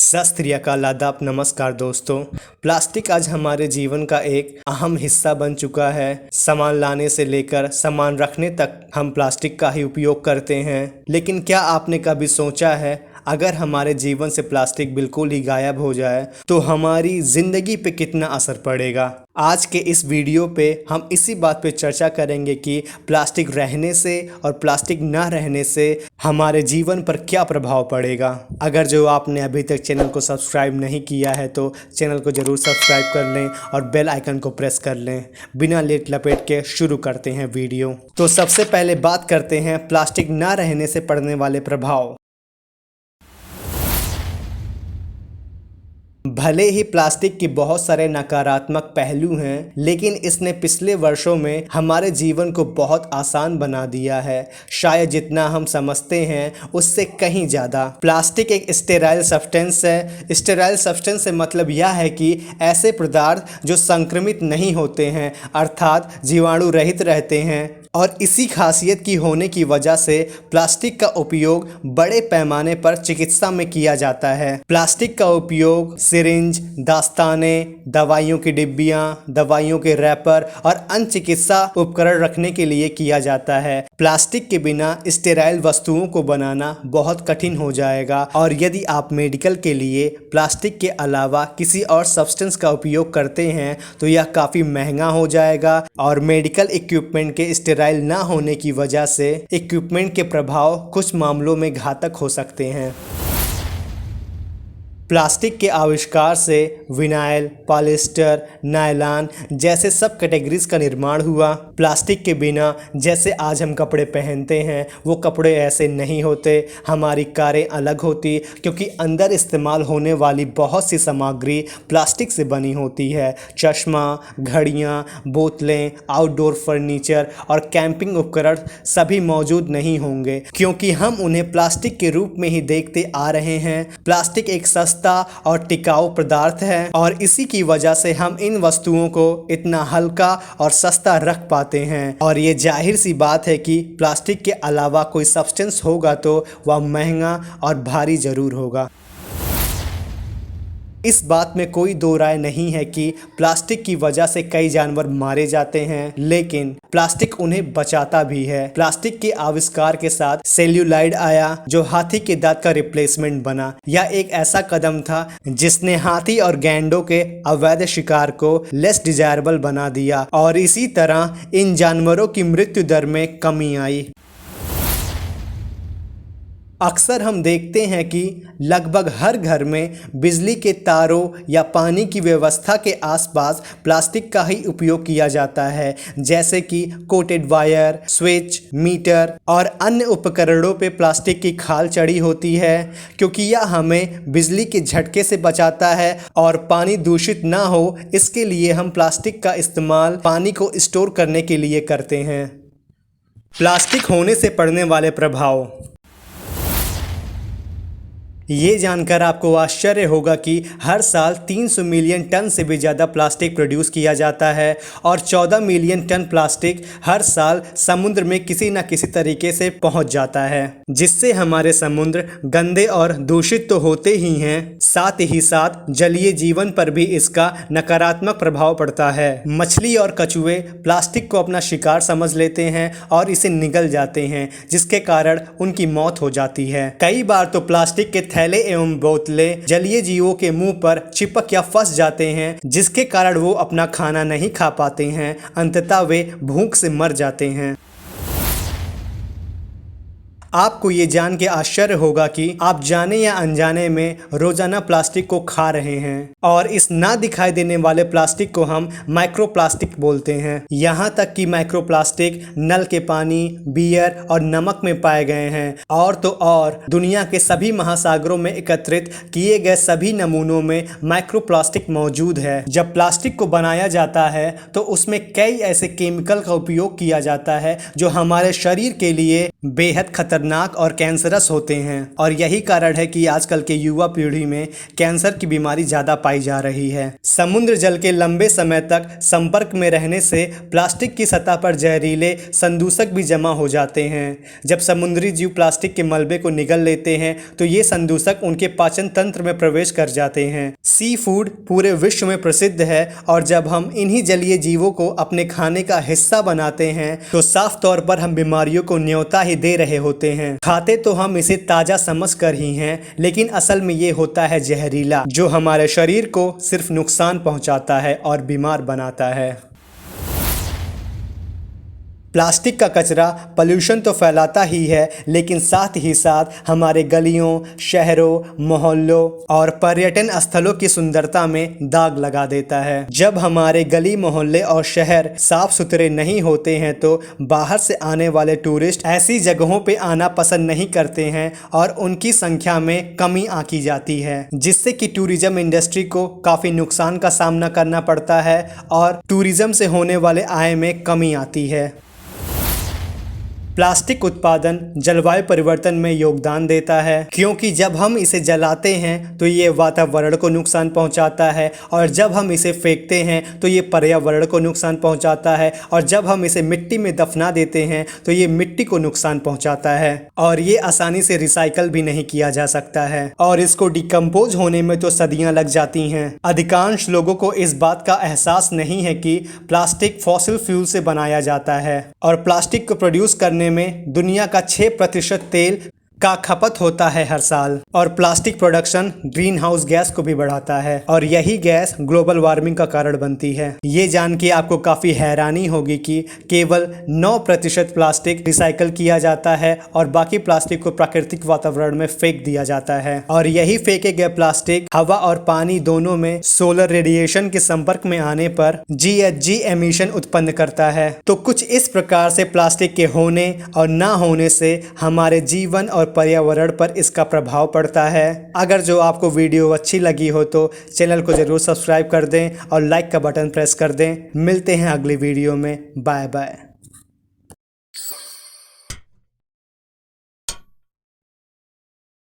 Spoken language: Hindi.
सत श्री अकाल, आदाब, नमस्कार दोस्तों। प्लास्टिक आज हमारे जीवन का एक अहम हिस्सा बन चुका है। सामान लाने से लेकर सामान रखने तक हम प्लास्टिक का ही उपयोग करते हैं। लेकिन क्या आपने कभी सोचा है, अगर हमारे जीवन से प्लास्टिक बिल्कुल ही गायब हो जाए तो हमारी ज़िंदगी पे कितना असर पड़ेगा। आज के इस वीडियो पे हम इसी बात पे चर्चा करेंगे कि प्लास्टिक रहने से और प्लास्टिक ना रहने से हमारे जीवन पर क्या प्रभाव पड़ेगा। अगर जो आपने अभी तक चैनल को सब्सक्राइब नहीं किया है तो चैनल को ज़रूर सब्सक्राइब कर लें और बेल आइकन को प्रेस कर लें। बिना लेट लपेट के शुरू करते हैं वीडियो। तो सबसे पहले बात करते हैं प्लास्टिक ना रहने से पड़ने वाले प्रभाव। भले ही प्लास्टिक के बहुत सारे नकारात्मक पहलू हैं, लेकिन इसने पिछले वर्षों में हमारे जीवन को बहुत आसान बना दिया है। शायद जितना हम समझते हैं उससे कहीं ज़्यादा। प्लास्टिक एक स्टेराइल सब्सटेंस है। स्टेराइल सब्सटेंस से मतलब यह है कि ऐसे पदार्थ जो संक्रमित नहीं होते हैं, अर्थात जीवाणु रहित रहते हैं। और इसी खासियत की होने की वजह से प्लास्टिक का उपयोग बड़े पैमाने पर चिकित्सा में किया जाता है। प्लास्टिक का उपयोग सिरिंज, दास्ताने, दवाइयों की डिब्बियाँ, दवाइयों के रैपर और अन्य चिकित्सा उपकरण रखने के लिए किया जाता है। प्लास्टिक के बिना स्टेराइल वस्तुओं को बनाना बहुत कठिन हो जाएगा, और यदि आप मेडिकल के लिए प्लास्टिक के अलावा किसी और सब्सटेंस का उपयोग करते हैं तो यह काफ़ी महंगा हो जाएगा। और मेडिकल इक्विपमेंट के स्टेराइल ना होने की वजह से इक्विपमेंट के प्रभाव कुछ मामलों में घातक हो सकते हैं। प्लास्टिक के आविष्कार से विनाइल, पॉलिएस्टर, नायलॉन जैसे सब कैटेगरीज का निर्माण हुआ। प्लास्टिक के बिना जैसे आज हम कपड़े पहनते हैं वो कपड़े ऐसे नहीं होते। हमारी कारें अलग होती क्योंकि अंदर इस्तेमाल होने वाली बहुत सी सामग्री प्लास्टिक से बनी होती है। चश्मा, घड़ियाँ, बोतलें, आउटडोर फर्नीचर और कैंपिंग उपकरण सभी मौजूद नहीं होंगे क्योंकि हम उन्हें प्लास्टिक के रूप में ही देखते आ रहे हैं। प्लास्टिक एक सस्ता और टिकाऊ पदार्थ है और इसी की वजह से हम इन वस्तुओं को इतना हल्का और सस्ता रख पाते हैं। और ये जाहिर सी बात है कि प्लास्टिक के अलावा कोई सब्सटेंस होगा तो वह महंगा और भारी जरूर होगा। इस बात में कोई दो राय नहीं है कि प्लास्टिक की वजह से कई जानवर मारे जाते हैं, लेकिन प्लास्टिक उन्हें बचाता भी है। प्लास्टिक के आविष्कार के साथ सेल्यूलाइड आया जो हाथी के दांत का रिप्लेसमेंट बना। यह एक ऐसा कदम था जिसने हाथी और गैंडों के अवैध शिकार को लेस डिजायरेबल बना दिया और इसी तरह इन जानवरों की मृत्यु दर में कमी आई। अक्सर हम देखते हैं कि लगभग हर घर में बिजली के तारों या पानी की व्यवस्था के आसपास प्लास्टिक का ही उपयोग किया जाता है, जैसे कि कोटेड वायर, स्विच, मीटर और अन्य उपकरणों पे प्लास्टिक की खाल चढ़ी होती है क्योंकि यह हमें बिजली के झटके से बचाता है और पानी दूषित ना हो, इसके लिए हम प्लास्टिक का इस्तेमाल पानी को स्टोर करने के लिए करते हैं। प्लास्टिक होने से पड़ने वाले प्रभाव। ये जानकर आपको आश्चर्य होगा कि हर साल 300 मिलियन टन से भी ज़्यादा प्लास्टिक प्रोड्यूस किया जाता है और 14 मिलियन टन प्लास्टिक हर साल समुद्र में किसी न किसी तरीके से पहुंच जाता है, जिससे हमारे समुद्र गंदे और दूषित तो होते ही हैं, साथ ही साथ जलीय जीवन पर भी इसका नकारात्मक प्रभाव पड़ता है। मछली और कछुए प्लास्टिक को अपना शिकार समझ लेते हैं और इसे निगल जाते हैं, जिसके कारण उनकी मौत हो जाती है। कई बार तो प्लास्टिक के थैले एवं बोतलें जलीय जीवों के मुंह पर चिपक या फंस जाते हैं, जिसके कारण वो अपना खाना नहीं खा पाते हैं। अंततः वे भूख से मर जाते हैं। आपको ये जान के आश्चर्य होगा कि आप जाने या अनजाने में रोजाना प्लास्टिक को खा रहे हैं और इस ना दिखाई देने वाले प्लास्टिक को हम माइक्रो प्लास्टिक बोलते हैं। यहाँ तक कि माइक्रो प्लास्टिक नल के पानी, बियर और नमक में पाए गए हैं और तो और दुनिया के सभी महासागरों में एकत्रित किए गए सभी नमूनों में माइक्रो प्लास्टिक मौजूद है। जब प्लास्टिक को बनाया जाता है तो उसमें कई ऐसे केमिकल का उपयोग किया जाता है जो हमारे शरीर के लिए बेहद खतरनाक खतरनाक और कैंसरस होते हैं और यही कारण है कि आजकल के युवा पीढ़ी में कैंसर की बीमारी ज़्यादा पाई जा रही है। समुद्र जल के लंबे समय तक संपर्क में रहने से प्लास्टिक की सतह पर जहरीले संदूषक भी जमा हो जाते हैं। जब समुद्री जीव प्लास्टिक के मलबे को निगल लेते हैं तो ये संदूषक उनके पाचन तंत्र में प्रवेश कर जाते हैं। सी फूड पूरे विश्व में प्रसिद्ध है और जब हम इन्हीं जलीय जीवों को अपने खाने का हिस्सा बनाते हैं तो साफ तौर पर हम बीमारियों को न्योता ही दे रहे होते हैं। खाते तो हम इसे ताजा समझ कर ही हैं, लेकिन असल में ये होता है जहरीला, जो हमारे शरीर को सिर्फ नुकसान पहुंचाता है और बीमार बनाता है। प्लास्टिक का कचरा पॉल्यूशन तो फैलाता ही है, लेकिन साथ ही साथ हमारे गलियों, शहरों, मोहल्लों और पर्यटन स्थलों की सुंदरता में दाग लगा देता है। जब हमारे गली, मोहल्ले और शहर साफ सुथरे नहीं होते हैं तो बाहर से आने वाले टूरिस्ट ऐसी जगहों पे आना पसंद नहीं करते हैं और उनकी संख्या में कमी आंकी जाती है, जिससे कि टूरिज्म इंडस्ट्री को काफ़ी नुकसान का सामना करना पड़ता है और टूरिज्म से होने वाले आय में कमी आती है। प्लास्टिक उत्पादन जलवायु परिवर्तन में योगदान देता है, क्योंकि जब हम इसे जलाते हैं तो ये वातावरण को नुकसान पहुंचाता है और जब हम इसे फेंकते हैं तो ये पर्यावरण को नुकसान पहुंचाता है और जब हम इसे मिट्टी में दफना देते हैं तो ये मिट्टी को नुकसान पहुंचाता है और ये आसानी से रिसाइकल भी नहीं किया जा सकता है और इसको डिकम्पोज होने में तो सदियां लग जाती हैं। अधिकांश लोगों को इस बात का एहसास नहीं है कि प्लास्टिक फॉसिल फ्यूल से बनाया जाता है और प्लास्टिक को प्रोड्यूस करने में दुनिया का 6% तेल का खपत होता है हर साल और plastic production green house gas को भी बढ़ाता है और यही गैस ग्लोबल वार्मिंग का कारण बनती है। ये जान के आपको काफ़ी हैरानी होगी कि केवल 9% प्लास्टिक रिसाइकल किया जाता है और बाकी प्लास्टिक को प्राकृतिक वातावरण में फेंक दिया जाता है और यही फेंके गए प्लास्टिक हवा और पानी दोनों में सोलर रेडिएशन के संपर्क में आने पर GHG एमिशन उत्पन्न करता है। तो कुछ इस प्रकार से प्लास्टिक के होने और ना होने से हमारे जीवन और पर्यावरण पर इसका प्रभाव पड़ता है। अगर जो आपको वीडियो अच्छी लगी हो तो चैनल को जरूर सब्सक्राइब कर दें और लाइक का बटन प्रेस कर दें। मिलते हैं अगली वीडियो में। Bye bye.